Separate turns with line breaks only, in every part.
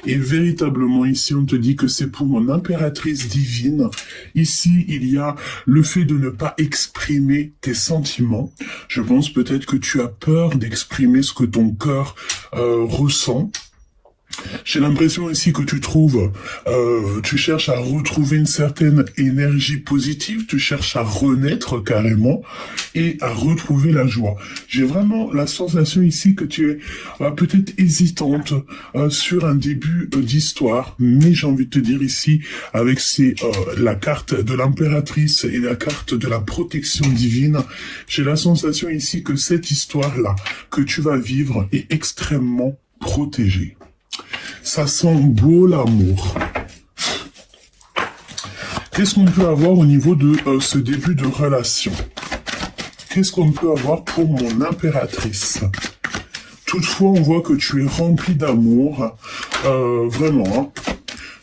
Et véritablement, ici, on te dit que c'est pour mon impératrice divine. Ici, il y a le fait de ne pas exprimer tes sentiments. Je pense peut-être que tu as peur d'exprimer ce que ton cœur ressent. J'ai l'impression aussi que tu cherches à retrouver une certaine énergie positive, tu cherches à renaître carrément et à retrouver la joie. J'ai vraiment la sensation ici que tu es peut-être hésitante sur un début d'histoire, mais j'ai envie de te dire ici, avec la carte de l'impératrice et la carte de la protection divine, j'ai la sensation ici que cette histoire-là que tu vas vivre est extrêmement protégée. Ça sent beau l'amour. Qu'est-ce qu'on peut avoir au niveau de ce début de relation? Qu'est-ce qu'on peut avoir pour mon impératrice? Toutefois, on voit que tu es rempli d'amour. Vraiment, hein.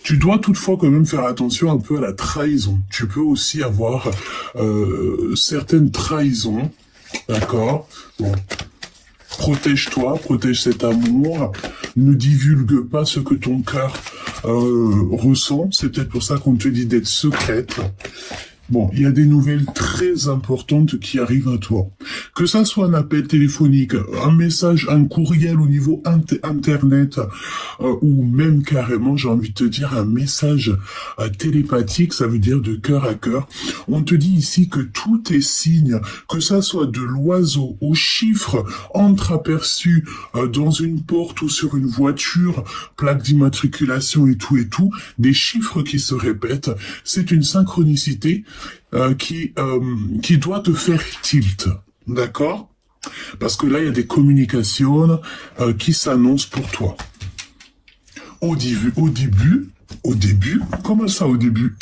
Tu dois toutefois quand même faire attention un peu à la trahison. Tu peux aussi avoir certaines trahisons. D'accord? Bon. Protège-toi, protège cet amour, ne divulgue pas ce que ton cœur ressent, c'est peut-être pour ça qu'on te dit d'être secrète. Bon, il y a des nouvelles très importantes qui arrivent à toi. Que ça soit un appel téléphonique, un message, un courriel au niveau internet, ou même carrément, j'ai envie de te dire, un message télépathique, ça veut dire de cœur à cœur. On te dit ici que tous tes signes, que ça soit de l'oiseau au chiffre entreaperçu dans une porte ou sur une voiture, plaque d'immatriculation et tout, des chiffres qui se répètent, c'est une synchronicité qui doit te faire tilt, d'accord? Parce que là, il y a des communications qui s'annoncent pour toi. Au début, comment ça au début?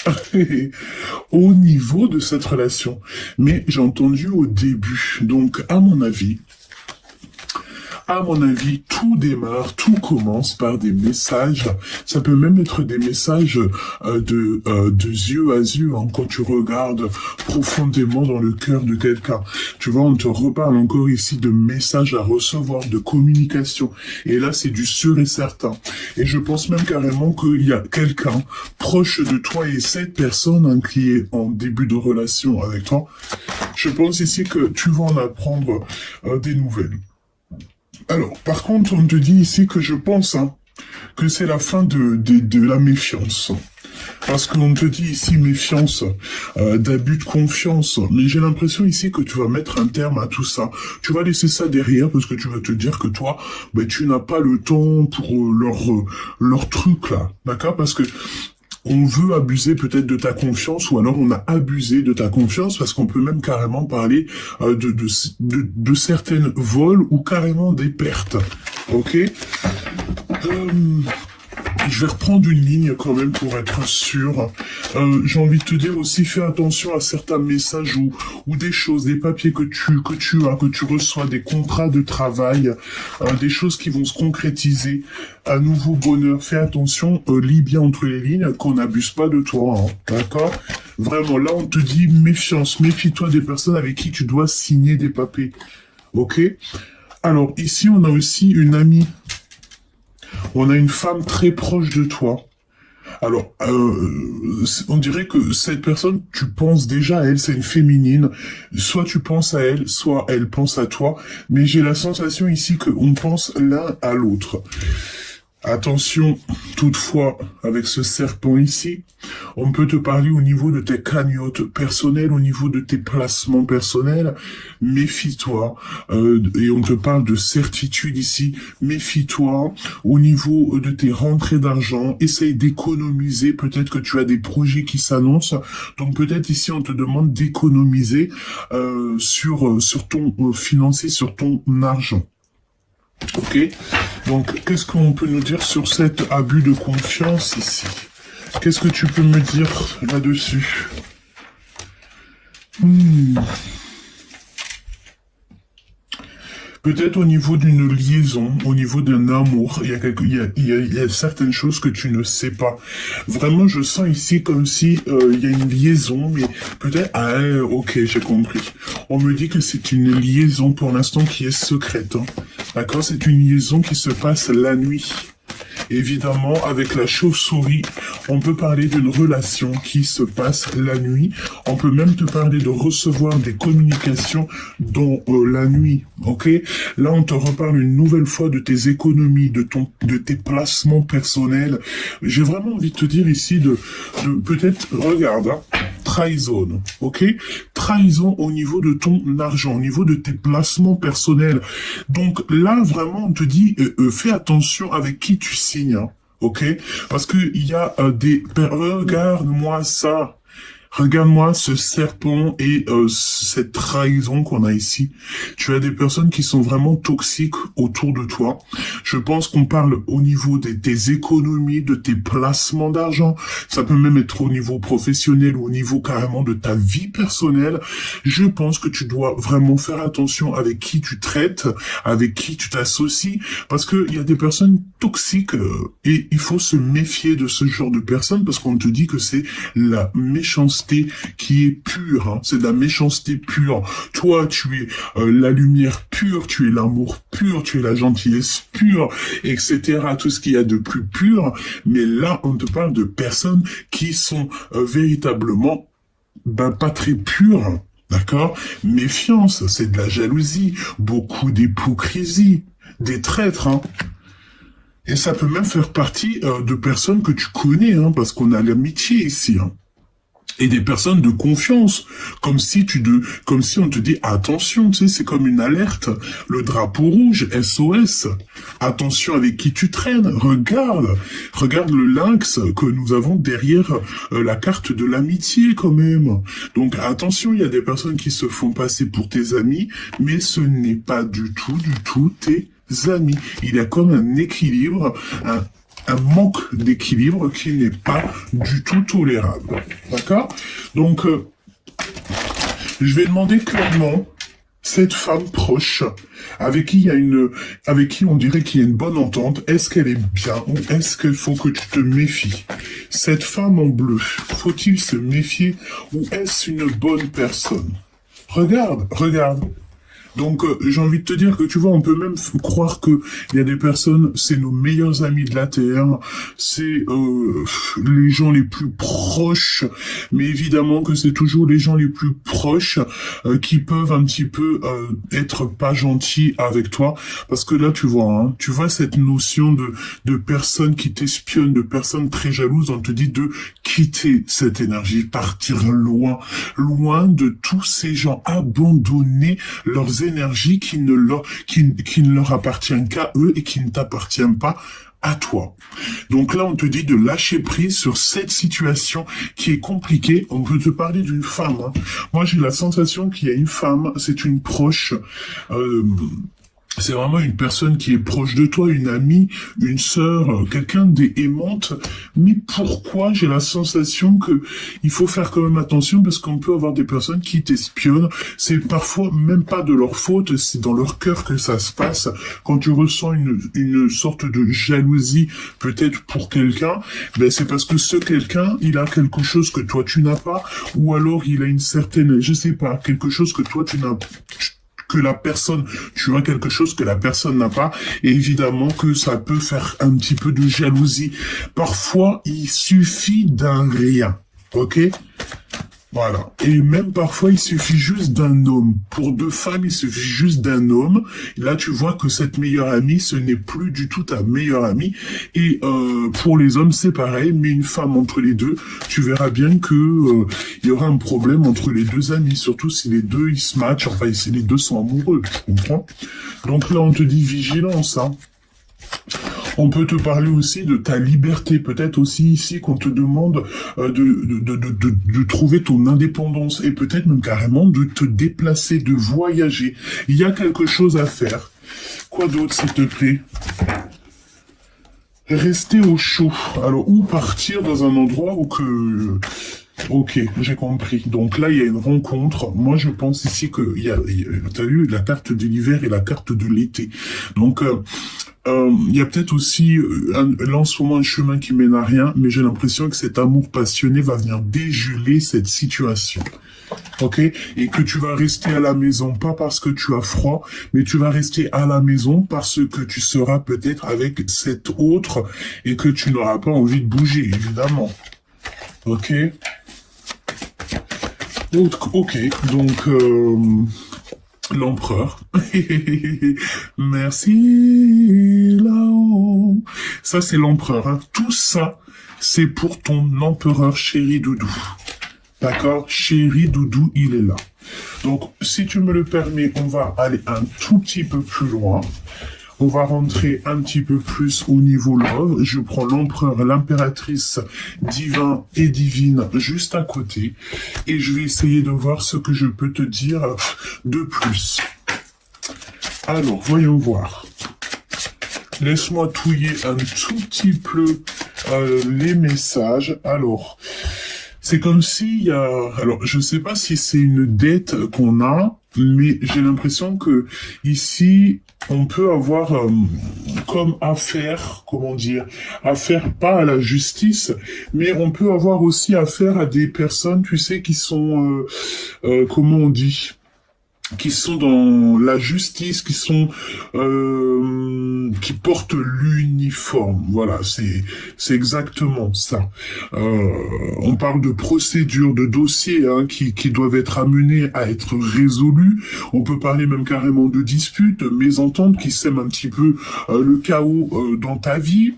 Au niveau de cette relation. Mais j'ai entendu au début, donc à mon avis, tout démarre, tout commence par des messages. Ça peut même être des messages de yeux à yeux, hein, quand tu regardes profondément dans le cœur de quelqu'un. Tu vois, on te reparle encore ici de messages à recevoir, de communication. Et là, c'est du sûr et certain. Et je pense même carrément qu'il y a quelqu'un proche de toi et cette personne hein, qui est en début de relation avec toi. Je pense ici que tu vas en apprendre des nouvelles. Alors, par contre, on te dit ici que je pense que c'est la fin de la méfiance. Parce qu'on te dit ici méfiance, d'abus de confiance. Mais j'ai l'impression ici que tu vas mettre un terme à tout ça. Tu vas laisser ça derrière parce que tu vas te dire que toi, ben, tu n'as pas le temps pour leur truc là. D'accord? Parce que on veut abuser peut-être de ta confiance ou alors on a abusé de ta confiance parce qu'on peut même carrément parler de certaines vols ou carrément des pertes. Ok, je vais reprendre une ligne quand même pour être sûr. J'ai envie de te dire aussi, fais attention à certains messages ou des choses, des papiers que tu reçois, des contrats de travail, des choses qui vont se concrétiser. À nouveau bonheur, fais attention, lis bien entre les lignes, qu'on n'abuse pas de toi, hein, d'accord? Vraiment, là on te dit méfiance, méfie-toi des personnes avec qui tu dois signer des papiers. Ok? Alors ici on a aussi une amie. On a une femme très proche de toi. Alors, on dirait que cette personne, tu penses déjà à elle, c'est une féminine. Soit tu penses à elle, soit elle pense à toi. Mais j'ai la sensation ici qu'on pense l'un à l'autre. Attention, toutefois, avec ce serpent ici, on peut te parler au niveau de tes cagnottes personnelles, au niveau de tes placements personnels. Méfie-toi. Et on te parle de certitude ici. Méfie-toi. Au niveau de tes rentrées d'argent, essaye d'économiser. Peut-être que tu as des projets qui s'annoncent. Donc peut-être ici, on te demande d'économiser sur ton financier, sur ton argent. Ok, donc qu'est-ce qu'on peut nous dire sur cet abus de confiance ici? Qu'est-ce que tu peux me dire là-dessus? Peut-être au niveau d'une liaison, au niveau d'un amour, il y a certaines choses que tu ne sais pas. Vraiment, je sens ici comme si il y a une liaison, mais peut-être... Ah, ok, j'ai compris. On me dit que c'est une liaison pour l'instant qui est secrète. Hein. D'accord? C'est une liaison qui se passe la nuit. Évidemment, avec la chauve-souris, on peut parler d'une relation qui se passe la nuit. On peut même te parler de recevoir des communications dans la nuit, ok? Là, on te reparle une nouvelle fois de tes économies, de tes placements personnels. J'ai vraiment envie de te dire ici de peut-être, regarde, hein, trahison, ok? Trahison au niveau de ton argent, au niveau de tes placements personnels. Donc là, vraiment, on te dit, fais attention avec qui tu signes, hein, ok? Parce que il y a regarde-moi ça. Regarde-moi ce serpent et cette trahison qu'on a ici. Tu as des personnes qui sont vraiment toxiques autour de toi. Je pense qu'on parle au niveau de tes économies, de tes placements d'argent. Ça peut même être au niveau professionnel ou au niveau carrément de ta vie personnelle. Je pense que tu dois vraiment faire attention avec qui tu traites, avec qui tu t'associes, parce que il y a des personnes toxiques et il faut se méfier de ce genre de personnes parce qu'on te dit que c'est la méchanceté qui est pure, hein. C'est de la méchanceté pure. Toi, tu es la lumière pure, tu es l'amour pur, tu es la gentillesse pure, etc. Tout ce qu'il y a de plus pur. Mais là, on te parle de personnes qui sont véritablement pas très pures. D'accord? Méfiance, c'est de la jalousie, beaucoup d'hypocrisie, des traîtres, hein. Et ça peut même faire partie de personnes que tu connais, hein, parce qu'on a l'amitié ici, hein. Et des personnes de confiance, comme si on te dit attention, tu sais, c'est comme une alerte, le drapeau rouge, SOS, attention avec qui tu traînes, regarde le lynx que nous avons derrière la carte de l'amitié quand même. Donc attention, il y a des personnes qui se font passer pour tes amis, mais ce n'est pas du tout tes amis. Il y a comme un équilibre, un manque d'équilibre qui n'est pas du tout tolérable. D'accord? Donc, je vais demander clairement cette femme proche, avec qui on dirait qu'il y a une bonne entente, est-ce qu'elle est bien ou est-ce qu'il faut que tu te méfies? Cette femme en bleu, faut-il se méfier ou est-ce une bonne personne? Regarde. Donc, j'ai envie de te dire que, tu vois, on peut même croire que il y a des personnes, c'est nos meilleurs amis de la Terre, c'est les gens les plus proches, mais évidemment que c'est toujours les gens les plus proches qui peuvent un petit peu être pas gentils avec toi, parce que là, tu vois cette notion de personnes qui t'espionnent, de personnes très jalouses, on te dit de quitter cette énergie, partir loin de tous ces gens, abandonner leurs énergie qui ne leur appartient qu'à eux et qui ne t'appartient pas à toi. Donc là, on te dit de lâcher prise sur cette situation qui est compliquée. On peut te parler d'une femme, hein. Moi, j'ai la sensation qu'il y a une femme, c'est une proche, c'est vraiment une personne qui est proche de toi, une amie, une sœur, quelqu'un d'aimante. Mais pourquoi j'ai la sensation que il faut faire quand même attention parce qu'on peut avoir des personnes qui t'espionnent. C'est parfois même pas de leur faute, c'est dans leur cœur que ça se passe. Quand tu ressens une sorte de jalousie, peut-être pour quelqu'un, ben c'est parce que ce quelqu'un, il a quelque chose que toi tu n'as pas, ou alors il a une certaine, je sais pas, quelque chose que toi tu n'as tu as quelque chose que la personne n'a pas, et évidemment que ça peut faire un petit peu de jalousie. Parfois, il suffit d'un rien, ok? Voilà. Et même parfois, il suffit juste d'un homme. Pour deux femmes, il suffit juste d'un homme. Là, tu vois que cette meilleure amie, ce n'est plus du tout ta meilleure amie. Et pour les hommes, c'est pareil. Mais une femme entre les deux, tu verras bien que il y aura un problème entre les deux amis. Surtout si les deux, ils se matchent. Enfin, si les deux sont amoureux. Tu comprends? Donc là, on te dit vigilance, hein. On peut te parler aussi de ta liberté, peut-être aussi ici qu'on te demande de trouver ton indépendance et peut-être même carrément de te déplacer, de voyager. Il y a quelque chose à faire. Quoi d'autre, s'il te plaît? Rester au chaud. Alors, ou partir dans un endroit où que... Ok, j'ai compris. Donc là, il y a une rencontre. Moi, je pense ici que t'as eu la carte de l'hiver et la carte de l'été. Donc, il y a peut-être aussi là en ce moment un chemin qui mène à rien, mais j'ai l'impression que cet amour passionné va venir dégeler cette situation. ok? Et que tu vas rester à la maison, pas parce que tu as froid, mais tu vas rester à la maison parce que tu seras peut-être avec cet autre et que tu n'auras pas envie de bouger, évidemment. Ok? Ok, donc l'empereur. Merci là-haut. Ça, c'est l'empereur. Hein. Tout ça, c'est pour ton empereur chéri doudou. D'accord? Chéri doudou, il est là. Donc, si tu me le permets, on va aller un tout petit peu plus loin. On va rentrer un petit peu plus au niveau love. Je prends l'empereur, l'impératrice divin et divine juste à côté. Et je vais essayer de voir ce que je peux te dire de plus. Alors, voyons voir. Laisse-moi touiller un tout petit peu les messages. Alors, c'est comme s'il y a... Alors, je ne sais pas si c'est une dette qu'on a, mais j'ai l'impression que ici, on peut avoir comme affaire, comment dire, affaire pas à la justice, mais on peut avoir aussi affaire à des personnes, tu sais, qui sont, comment on dit, qui sont dans la justice, qui portent l'uniforme. Voilà, c'est exactement ça. On parle de procédures, de dossiers hein, qui doivent être amenés à être résolus. On peut parler même carrément de disputes, mésententes qui sèment un petit peu le chaos dans ta vie.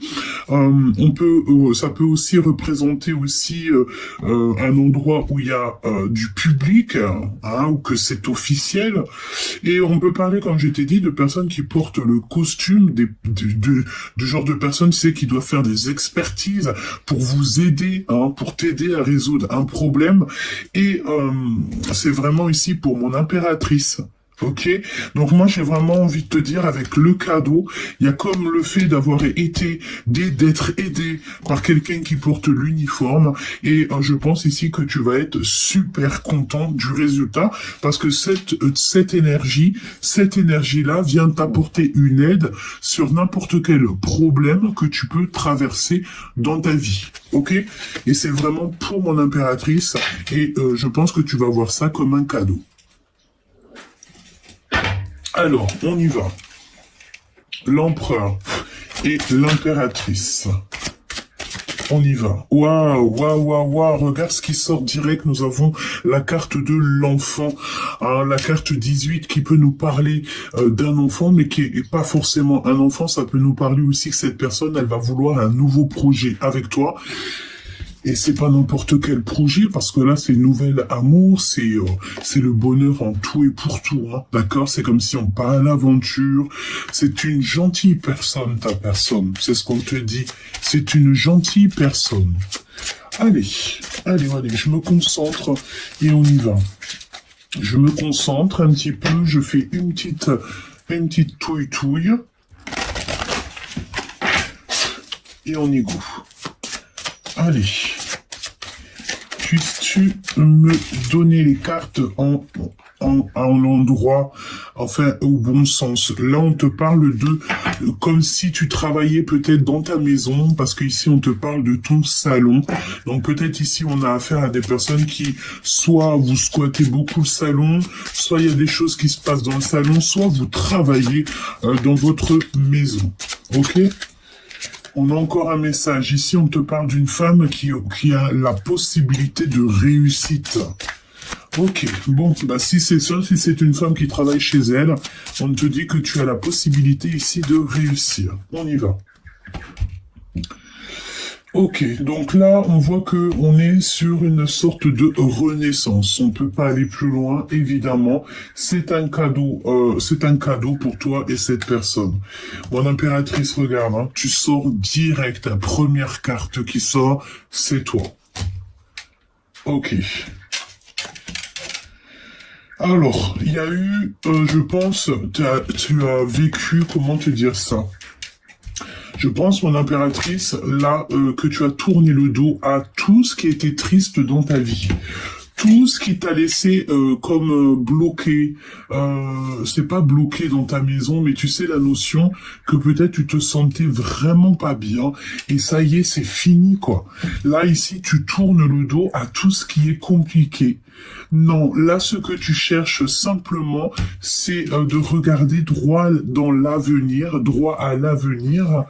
Ça peut aussi représenter aussi un endroit où il y a du public, hein, ou que c'est officiel. Et on peut parler, comme je t'ai dit, de personnes qui portent le costume, du genre de personnes, tu sais, qui doivent faire des expertises pour vous aider, hein, pour t'aider à résoudre un problème. Et c'est vraiment ici pour mon impératrice. Ok, donc moi j'ai vraiment envie de te dire avec le cadeau, il y a comme le fait d'avoir été, d'être aidé par quelqu'un qui porte l'uniforme et je pense ici que tu vas être super content du résultat parce que cette énergie-là vient t'apporter une aide sur n'importe quel problème que tu peux traverser dans ta vie. Ok, et c'est vraiment pour mon impératrice et je pense que tu vas voir ça comme un cadeau. Alors, on y va. L'empereur et l'impératrice. On y va. Waouh, waouh, waouh, waouh. Regarde ce qui sort direct. Nous avons la carte de l'enfant. Hein, la carte 18 qui peut nous parler d'un enfant, mais qui est pas forcément un enfant. Ça peut nous parler aussi que cette personne, elle va vouloir un nouveau projet avec toi. Et c'est pas n'importe quel projet, parce que là, c'est nouvel amour, c'est le bonheur en tout et pour tout, hein, d'accord? C'est comme si on part à l'aventure. C'est une gentille personne, ta personne. C'est ce qu'on te dit. C'est une gentille personne. Allez, je me concentre et on y va. Je me concentre un petit peu, je fais une petite touille. Et on y go. Allez, puisses-tu me donner les cartes en endroit, enfin au bon sens. Là, on te parle de comme si tu travaillais peut-être dans ta maison, parce qu'ici, on te parle de ton salon. Donc peut-être ici, on a affaire à des personnes qui, soit vous squattez beaucoup le salon, soit il y a des choses qui se passent dans le salon, soit vous travaillez dans votre maison. Ok ? On a encore un message. Ici, on te parle d'une femme qui a la possibilité de réussite. Ok, bon, bah si c'est ça, si c'est une femme qui travaille chez elle, on te dit que tu as la possibilité ici de réussir. On y va. Ok, donc là, on voit que on est sur une sorte de renaissance. On peut pas aller plus loin, évidemment. C'est un cadeau pour toi et cette personne. Mon impératrice, regarde, hein, tu sors direct. La première carte qui sort, c'est toi. Ok. Alors, il y a eu, je pense, tu as vécu, comment te dire ça? Je pense, mon impératrice, là, que tu as tourné le dos à tout ce qui était triste dans ta vie. Tout ce qui t'a laissé comme bloqué, c'est pas bloqué dans ta maison, mais tu sais la notion que peut-être tu te sentais vraiment pas bien, et ça y est, c'est fini, quoi. Là, ici, tu tournes le dos à tout ce qui est compliqué. Non, là, ce que tu cherches simplement, c'est de regarder droit dans l'avenir, droit à l'avenir,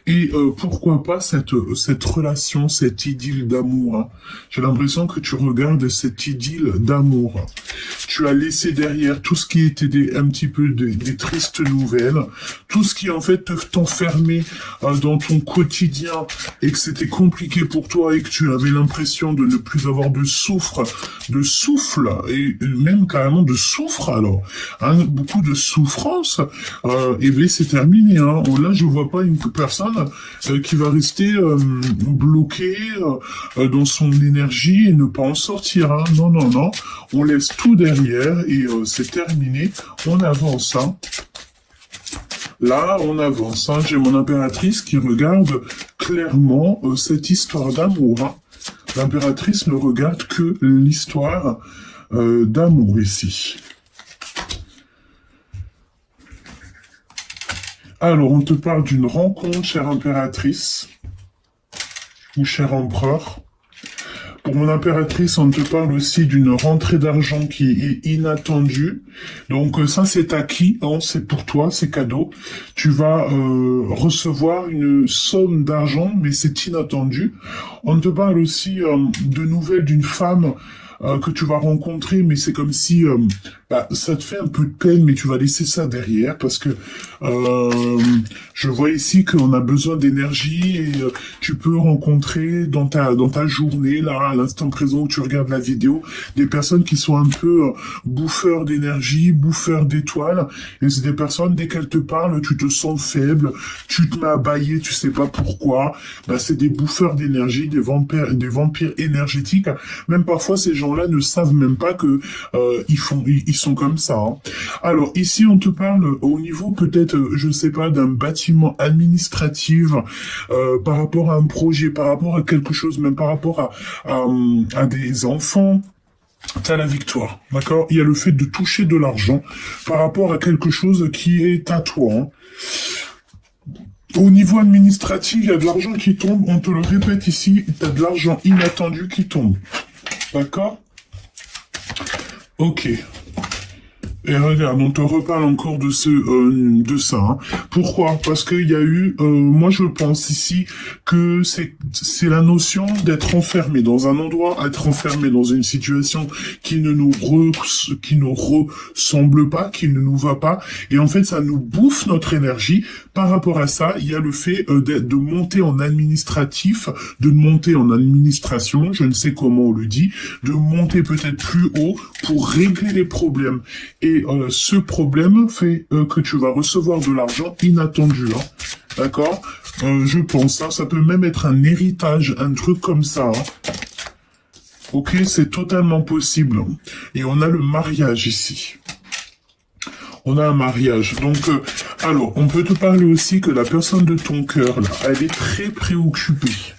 et pourquoi pas cette relation, cette idylle d'amour. Hein. J'ai l'impression que tu regardes cette idylle d'amour. Tu as laissé derrière tout ce qui était un petit peu des tristes nouvelles, tout ce qui en fait t'enfermait dans ton quotidien et que c'était compliqué pour toi et que tu avais l'impression de ne plus avoir de souffle et même carrément de souffre alors. Hein, beaucoup de souffrance, et bien c'est terminé. Hein. Là je vois pas une personne qui va rester bloquée dans son énergie et ne pas en sortir. Hein. Non, non, non. On laisse tout derrière et c'est terminé. On avance. Hein. Là, on avance. Hein. J'ai mon impératrice qui regarde clairement cette histoire d'amour. Hein. L'impératrice ne regarde que l'histoire d'amour ici. Alors, on te parle d'une rencontre, chère impératrice, ou cher empereur. Pour mon impératrice, on te parle aussi d'une rentrée d'argent qui est inattendue. Donc ça, c'est acquis, hein, c'est pour toi, c'est cadeau. Tu vas recevoir une somme d'argent, mais c'est inattendu. On te parle aussi de nouvelles d'une femme que tu vas rencontrer, mais c'est comme si ça te fait un peu de peine, mais tu vas laisser ça derrière parce que je vois ici qu'on a besoin d'énergie et tu peux rencontrer dans ta journée, là, à l'instant présent où tu regardes la vidéo, des personnes qui sont un peu bouffeurs d'énergie, bouffeurs d'étoiles, et c'est des personnes, dès qu'elles te parlent, tu te sens faible, tu te mets à bâiller, tu sais pas pourquoi, c'est des bouffeurs d'énergie, des vampires énergétiques, même parfois ces gens-là ne savent même pas que ils sont comme ça. Hein. Alors ici on te parle au niveau peut-être, je sais pas, d'un bâtiment administratif, par rapport à un projet, par rapport à quelque chose, même par rapport à des enfants. T'as la victoire, d'accord? Il y a le fait de toucher de l'argent par rapport à quelque chose qui est à toi. Hein. Au niveau administratif, il y a de l'argent qui tombe, on te le répète ici, t'as de l'argent inattendu qui tombe. D'accord? Ok. Et regarde, on te reparle encore de ça. Hein. Pourquoi? Parce qu'il y a eu, moi je pense ici que c'est la notion d'être enfermé dans un endroit, être enfermé dans une situation qui ne nous ressemble pas, qui ne nous va pas, et en fait ça nous bouffe notre énergie. Par rapport à ça, il y a le fait de monter en administratif, de monter en administration, je ne sais comment on le dit, de monter peut-être plus haut pour régler les problèmes. Et ce problème fait que tu vas recevoir de l'argent inattendu. Hein. D'accord? Je pense, hein, ça peut même être un héritage, un truc comme ça. Hein. Ok, c'est totalement possible. Et on a le mariage ici. On a un mariage. Donc, alors, on peut te parler aussi que la personne de ton cœur, là, elle est très préoccupée.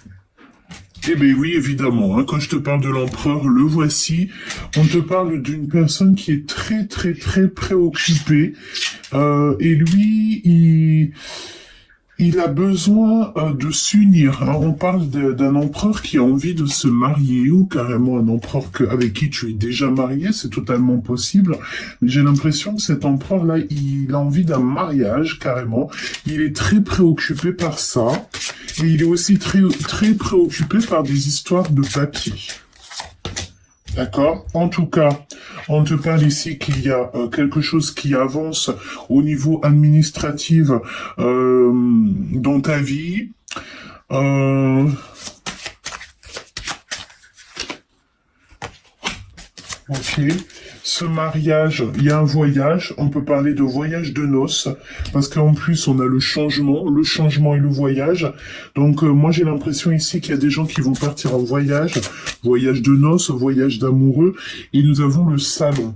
Eh bien oui, évidemment, hein, quand je te parle de l'empereur, le voici. On te parle d'une personne qui est très, très, très préoccupée. Et lui, il a besoin de s'unir. Hein. On parle d'un empereur qui a envie de se marier, ou carrément un empereur avec qui tu es déjà marié, c'est totalement possible. Mais j'ai l'impression que cet empereur-là, il a envie d'un mariage, carrément. Il est très préoccupé par ça. Et il est aussi très, très préoccupé par des histoires de papier. D'accord? En tout cas, on te parle ici qu'il y a quelque chose qui avance au niveau administratif dans ta vie. Ok. Ce mariage, il y a un voyage, on peut parler de voyage de noces, parce qu'en plus on a le changement et le voyage. Donc moi j'ai l'impression ici qu'il y a des gens qui vont partir en voyage, voyage de noces, voyage d'amoureux, et nous avons le salon.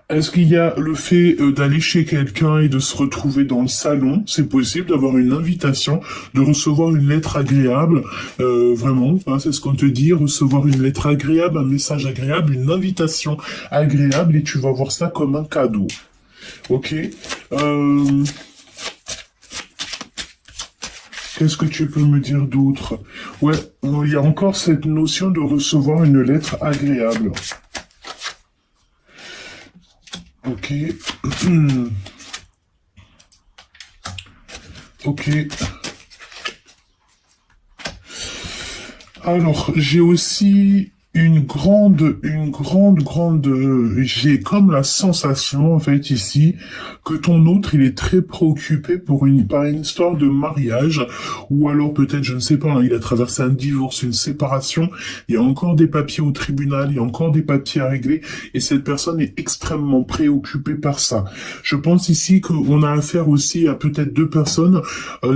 Est-ce qu'il y a le fait d'aller chez quelqu'un et de se retrouver dans le salon? C'est possible d'avoir une invitation, de recevoir une lettre agréable, vraiment, hein, c'est ce qu'on te dit, recevoir une lettre agréable, un message agréable, une invitation agréable, et tu vas voir ça comme un cadeau. Ok. Qu'est-ce que tu peux me dire d'autre? Ouais, il y a encore cette notion de recevoir une lettre agréable. Ok. Ok. Alors, j'ai aussi j'ai comme la sensation, en fait, ici, que ton autre, il est très préoccupé par une histoire de mariage, ou alors peut-être, je ne sais pas, hein, il a traversé un divorce, une séparation, il y a encore des papiers au tribunal, il y a encore des papiers à régler, et cette personne est extrêmement préoccupée par ça. Je pense ici qu'on a affaire aussi à peut-être deux personnes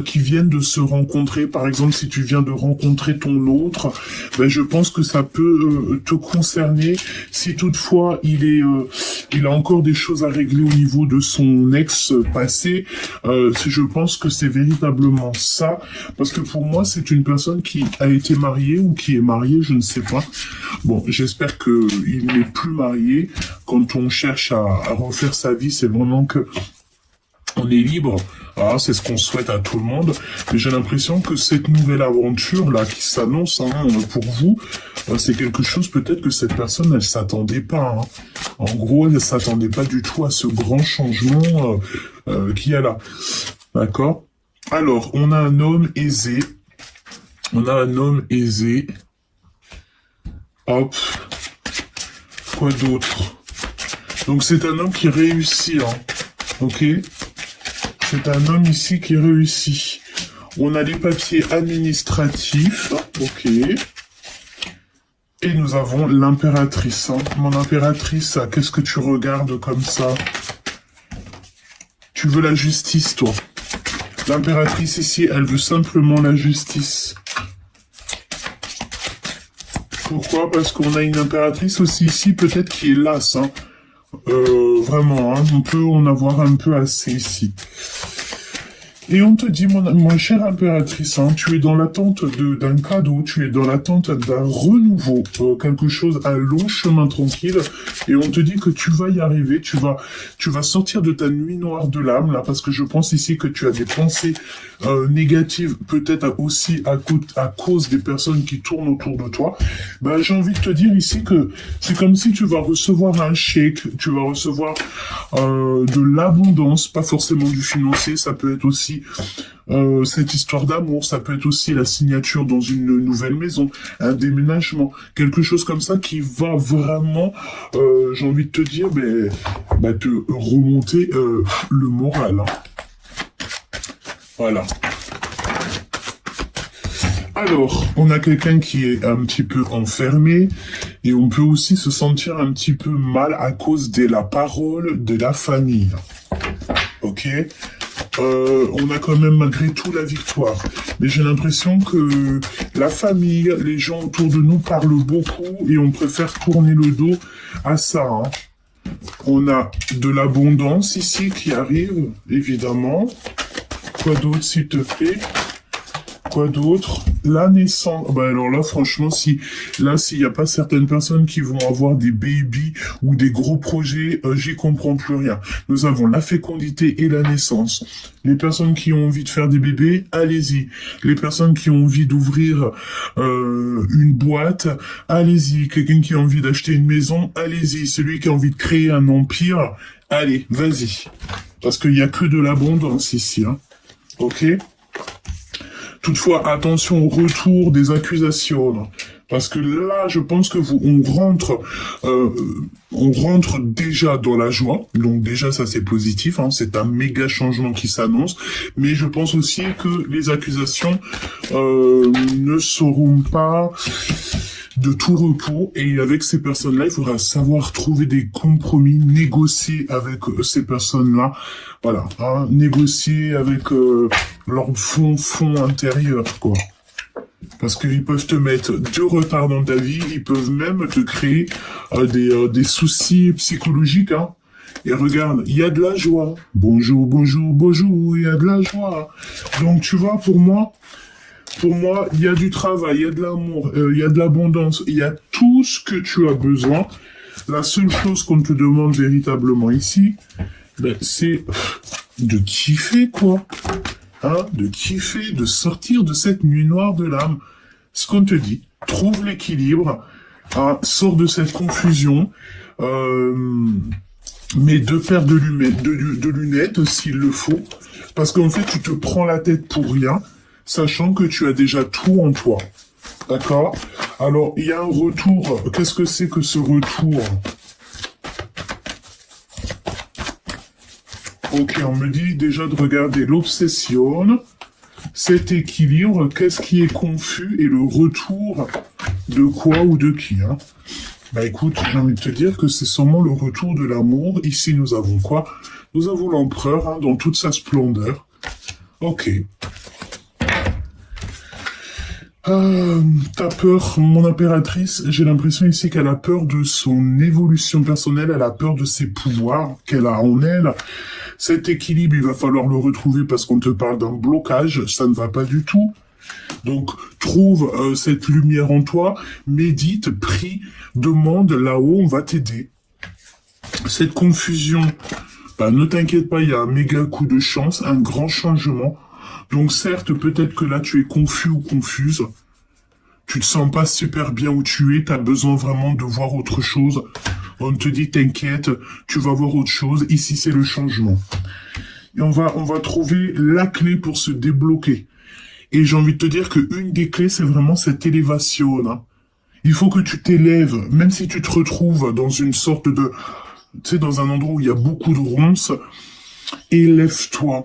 qui viennent de se rencontrer. Par exemple, si tu viens de rencontrer ton autre, ben, je pense que ça peut te concerner si toutefois il a encore des choses à régler au niveau de son ex passé. Je pense que c'est véritablement ça, parce que pour moi c'est une personne qui a été mariée ou qui est mariée, je ne sais pas. Bon, j'espère que il n'est plus marié. Quand on cherche à refaire sa vie, c'est vraiment que on est libre. Ah, c'est ce qu'on souhaite à tout le monde. Mais j'ai l'impression que cette nouvelle aventure là qui s'annonce pour vous, c'est quelque chose peut-être que cette personne elle s'attendait pas. Hein. En gros, elle s'attendait pas du tout à ce grand changement qu'il y a là. D'accord. Alors, on a un homme aisé. On a un homme aisé. Hop. Quoi d'autre? Donc c'est un homme qui réussit. Hein. Ok. C'est un homme ici qui réussit. On a les papiers administratifs. Ok. Et nous avons l'impératrice. Hein. Mon impératrice, qu'est-ce que tu regardes comme ça? Tu veux la justice, toi. L'impératrice ici, elle veut simplement la justice. Pourquoi? Parce qu'on a une impératrice aussi ici, peut-être qui est lasse. Hein. Vraiment, hein, on peut en avoir un peu assez ici. Et on te dit, mon chère impératrice, hein, tu es dans l'attente d'un cadeau, tu es dans l'attente d'un renouveau, quelque chose, un long chemin tranquille, et on te dit que tu vas y arriver, tu vas sortir de ta nuit noire de l'âme, là, parce que je pense ici que tu as des pensées négatives, peut-être aussi à cause des personnes qui tournent autour de toi. Ben, j'ai envie de te dire ici que c'est comme si tu vas recevoir un chèque, tu vas recevoir de l'abondance, pas forcément du financier, ça peut être aussi cette histoire d'amour, ça peut être aussi la signature dans une nouvelle maison, un déménagement, quelque chose comme ça qui va vraiment, j'ai envie de te dire, te remonter le moral. Hein. Voilà. Alors, on a quelqu'un qui est un petit peu enfermé et on peut aussi se sentir un petit peu mal à cause de la parole de la famille. Ok ? On a quand même malgré tout la victoire. Mais j'ai l'impression que la famille, les gens autour de nous parlent beaucoup et on préfère tourner le dos à ça. Hein. On a de l'abondance ici qui arrive, évidemment. Quoi d'autre, s'il te plaît? Quoi d'autre? La naissance. Bah alors là, franchement, s'il n'y a pas certaines personnes qui vont avoir des babies ou des gros projets, j'y comprends plus rien. Nous avons la fécondité et la naissance. Les personnes qui ont envie de faire des bébés, allez-y. Les personnes qui ont envie d'ouvrir une boîte, allez-y. Quelqu'un qui a envie d'acheter une maison, allez-y. Celui qui a envie de créer un empire, allez, vas-y. Parce qu'il n'y a que de l'abondance ici, hein. Ok? Toutefois, attention au retour des accusations. Parce que là, je pense que on rentre déjà dans la joie. Donc déjà, ça c'est positif. Hein, c'est un méga changement qui s'annonce. Mais je pense aussi que les accusations ne seront pas de tout repos. Et avec ces personnes-là, il faudra savoir trouver des compromis, négocier avec ces personnes-là. Voilà, hein, négocier avec leur fond intérieur, quoi. Parce qu'ils peuvent te mettre du retard dans ta vie, ils peuvent même te créer des soucis psychologiques, hein. Et regarde, il y a de la joie. Bonjour, bonjour, bonjour, il y a de la joie. Donc tu vois, pour moi, il y a du travail, il y a de l'amour, il y a de l'abondance, il y a tout ce que tu as besoin. La seule chose qu'on te demande véritablement ici, c'est de kiffer, quoi. hein, de kiffer, de sortir de cette nuit noire de l'âme. Ce qu'on te dit, trouve l'équilibre, hein, sors de cette confusion, mets 2 paires de lunettes s'il le faut, parce qu'en fait tu te prends la tête pour rien, sachant que tu as déjà tout en toi. D'accord? Alors, il y a un retour. Qu'est-ce que c'est que ce retour? Ok, on me dit déjà de regarder l'obsession, cet équilibre, qu'est-ce qui est confus et le retour de quoi ou de qui, hein? Bah écoute, j'ai envie de te dire que c'est sûrement le retour de l'amour. Ici, nous avons quoi? Nous avons l'empereur, hein, dans toute sa splendeur. Ok. T'as peur, mon impératrice, j'ai l'impression ici qu'elle a peur de son évolution personnelle, elle a peur de ses pouvoirs qu'elle a en elle. Cet équilibre, il va falloir le retrouver parce qu'on te parle d'un blocage, ça ne va pas du tout. Donc, trouve cette lumière en toi, médite, prie, demande là-haut, on va t'aider. Cette confusion, bah, ne t'inquiète pas, il y a un méga coup de chance, un grand changement. Donc certes, peut-être que là tu es confus ou confuse, tu te sens pas super bien où tu es, tu as besoin vraiment de voir autre chose. On te dit t'inquiète, tu vas voir autre chose, ici c'est le changement. Et on va trouver la clé pour se débloquer. Et j'ai envie de te dire qu'une des clés, c'est vraiment cette élévation. Hein. Il faut que tu t'élèves, même si tu te retrouves dans une sorte de... Tu sais, dans un endroit où il y a beaucoup de ronces, élève-toi.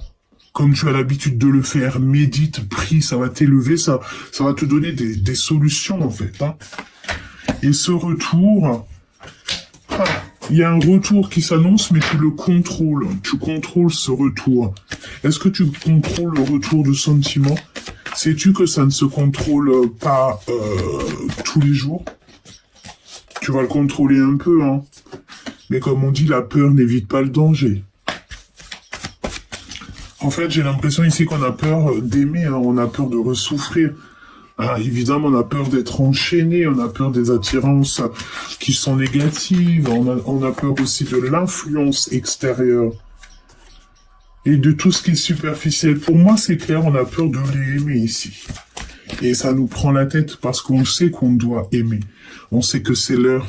Comme tu as l'habitude de le faire, médite, prie, ça va t'élever, ça va te donner des solutions, en fait. Hein. Et ce retour, il y a un retour qui s'annonce, mais tu le contrôles. Tu contrôles ce retour. Est-ce que tu contrôles le retour de sentiment? Sais-tu que ça ne se contrôle pas tous les jours? Tu vas le contrôler un peu, hein. Mais comme on dit, la peur n'évite pas le danger. En fait, j'ai l'impression ici qu'on a peur d'aimer, hein, on a peur de ressouffrir. Ah, évidemment, on a peur d'être enchaîné, on a peur des attirances qui sont négatives, on a peur aussi de l'influence extérieure et de tout ce qui est superficiel. Pour moi, c'est clair, on a peur de les aimer ici. Et ça nous prend la tête parce qu'on sait qu'on doit aimer. On sait que c'est l'heure,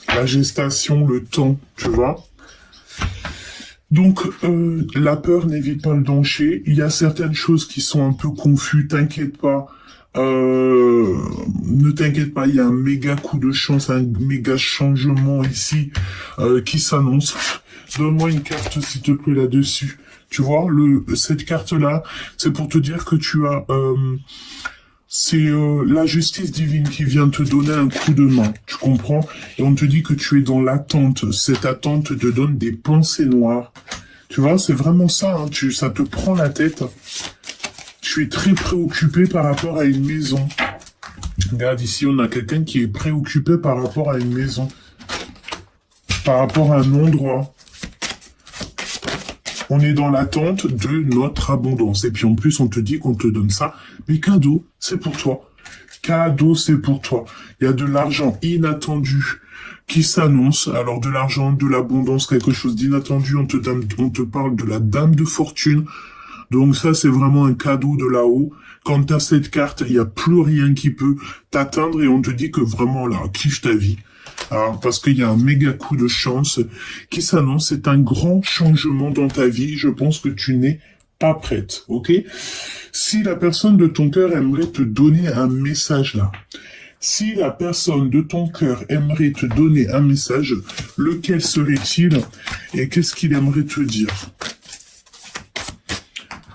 la gestation, le temps, tu vois. Donc, la peur n'évite pas le danger. Il y a certaines choses qui sont un peu confuses. T'inquiète pas. Ne t'inquiète pas. Il y a un méga coup de chance, un méga changement ici qui s'annonce. Donne-moi une carte, s'il te plaît, là-dessus. Tu vois, cette carte-là, c'est pour te dire que tu as... c'est la justice divine qui vient te donner un coup de main, tu comprends? Et on te dit que tu es dans l'attente. Cette attente te donne des pensées noires. Tu vois, c'est vraiment ça, hein, ça te prend la tête. Tu es très préoccupé par rapport à une maison. Regarde, ici, on a quelqu'un qui est préoccupé par rapport à une maison. Par rapport à un endroit. On est dans l'attente de notre abondance. Et puis en plus, on te dit qu'on te donne ça. Mais cadeau, c'est pour toi. Cadeau, c'est pour toi. Il y a de l'argent inattendu qui s'annonce. Alors de l'argent, de l'abondance, quelque chose d'inattendu. On te parle de la dame de fortune. Donc ça, c'est vraiment un cadeau de là-haut. Quand tu as cette carte, il n'y a plus rien qui peut t'atteindre. Et on te dit que vraiment, là, kiffe ta vie. Alors, parce qu'il y a un méga coup de chance qui s'annonce, c'est un grand changement dans ta vie. Je pense que tu n'es pas prête, ok? Si la personne de ton cœur aimerait te donner un message là, si la personne de ton cœur aimerait te donner un message, lequel serait-il et qu'est-ce qu'il aimerait te dire?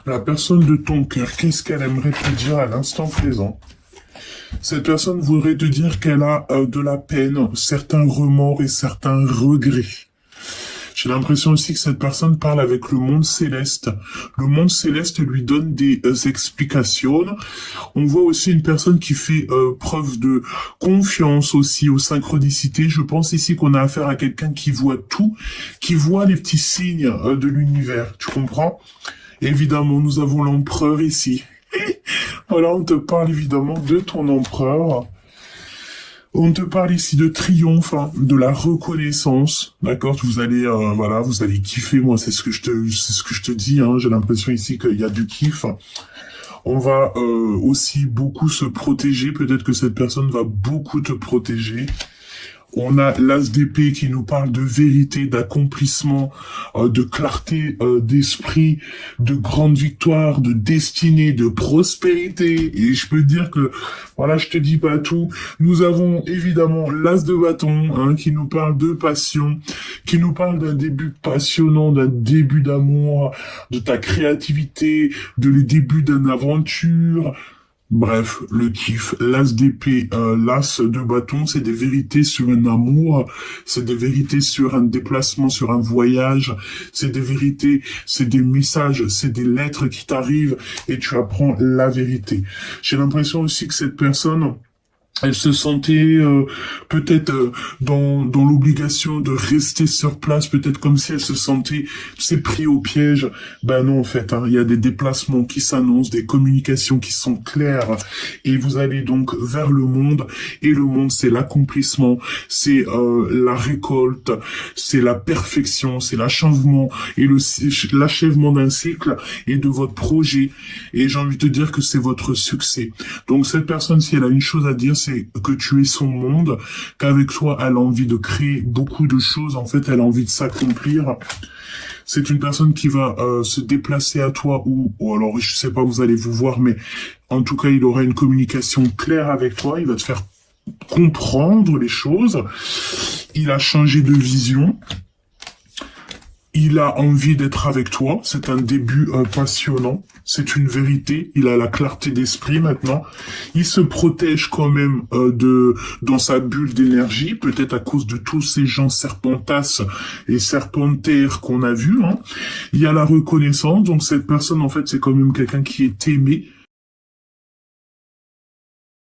La personne de ton cœur, qu'est-ce qu'elle aimerait te dire à l'instant présent? Cette personne voudrait te dire qu'elle a de la peine, certains remords et certains regrets. J'ai l'impression aussi que cette personne parle avec le monde céleste. Le monde céleste lui donne des explications. On voit aussi une personne qui fait preuve de confiance aussi, aux synchronicités. Je pense ici qu'on a affaire à quelqu'un qui voit tout, qui voit les petits signes de l'univers. Tu comprends? Évidemment, nous avons l'empereur ici. Voilà, on te parle évidemment de ton empereur. On te parle ici de triomphe, hein, de la reconnaissance, d'accord? Vous allez, voilà, vous allez kiffer. Moi, c'est ce que je te dis. Hein, j'ai l'impression ici qu'il y a du kiff. On va aussi beaucoup se protéger. Peut-être que cette personne va beaucoup te protéger. On a l'as d'épée qui nous parle de vérité, d'accomplissement, de clarté d'esprit, de grande victoire, de destinée, de prospérité. Et je peux te dire que, voilà, je te dis pas tout. Nous avons évidemment l'as de bâton, hein, qui nous parle de passion, qui nous parle d'un début passionnant, d'un début d'amour, de ta créativité, de le début d'une aventure. Bref, le kiff, l'as d'épée, l'as de bâton, c'est des vérités sur un amour, c'est des vérités sur un déplacement, sur un voyage, c'est des vérités, c'est des messages, c'est des lettres qui t'arrivent et tu apprends la vérité. J'ai l'impression aussi que cette personne, elle se sentait peut-être dans l'obligation de rester sur place, peut-être comme si elle se sentait, pris au piège. Ben non, en fait, hein, il y a des déplacements qui s'annoncent, des communications qui sont claires, et vous allez donc vers le monde, et le monde, c'est l'accomplissement, c'est la récolte, c'est la perfection, c'est l'achèvement, et l'achèvement d'un cycle, et de votre projet, et j'ai envie de te dire que c'est votre succès. Donc cette personne, si elle a une chose à dire, c'est que tu es son monde, qu'avec toi, elle a envie de créer beaucoup de choses, en fait, elle a envie de s'accomplir. C'est une personne qui va se déplacer à toi ou alors, je sais pas, vous allez vous voir, mais en tout cas, il aura une communication claire avec toi, il va te faire comprendre les choses, il a changé de vision. Il a envie d'être avec toi, c'est un début passionnant, c'est une vérité, il a la clarté d'esprit maintenant, il se protège quand même dans sa bulle d'énergie, peut-être à cause de tous ces gens serpentasses et serpentaires qu'on a vus, hein. Il y a la reconnaissance, donc cette personne en fait c'est quand même quelqu'un qui est aimé,